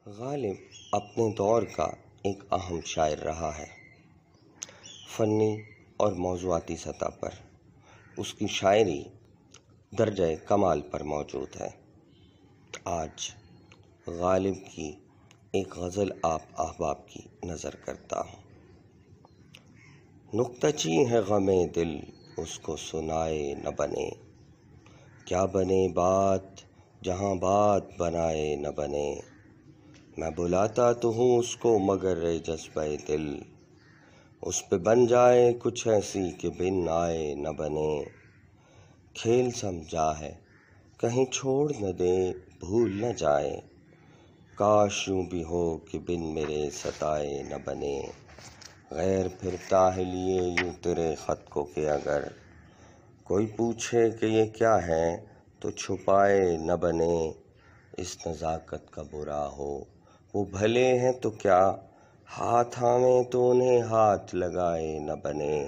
غالب اپنے دور کا ایک اہم شاعر رہا ہے۔ فنی اور موضوعاتی سطح پر اس کی شاعری درجہ کمال پر موجود ہے۔ آج غالب کی ایک غزل آپ احباب کی نظر کرتا ہوں۔ نکتہ چی ہے غم دل اس کو سنائے نہ بنے، کیا بنے بات جہاں بات بنائے نہ بنے۔ میں بلاتا تو ہوں اس کو مگر اے جذبہ دل، اس پہ بن جائے کچھ ایسی کہ بن آئے نہ بنے۔ کھیل سمجھا ہے کہیں چھوڑ نہ دے بھول نہ جائے، کاش یوں بھی ہو کہ بن میرے ستائے نہ بنے۔ غیر پھرتا ہے لیے یوں تیرے خط کو کہ اگر کوئی پوچھے کہ یہ کیا ہے تو چھپائے نہ بنے۔ اس نزاکت کا برا ہو وہ بھلے ہیں تو کیا، ہاتھ آویں تو انہیں ہاتھ لگائے نہ بنے۔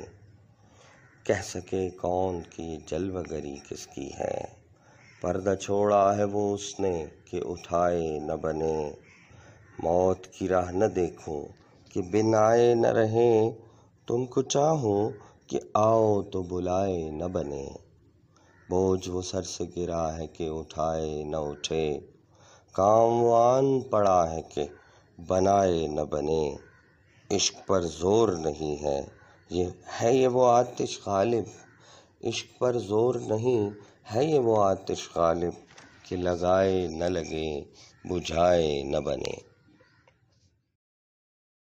کہہ سکے کون کہ یہ جلوہ گری کس کی ہے، پردہ چھوڑا ہے وہ اس نے کہ اٹھائے نہ بنے۔ موت کی راہ نہ دیکھو کہ بن آئے نہ رہیں، تم کو چاہو کہ آؤ تو بلائے نہ بنے۔ بوجھ وہ سر سے گرا ہے کہ اٹھائے نہ اٹھے، کام وہ آن پڑا ہے کہ بنائے نہ بنے۔ عشق پر زور نہیں ہے یہ وہ آتش غالب، عشق پر زور نہیں ہے یہ وہ آتش غالب، کہ لگائے نہ لگے بجھائے نہ بنے۔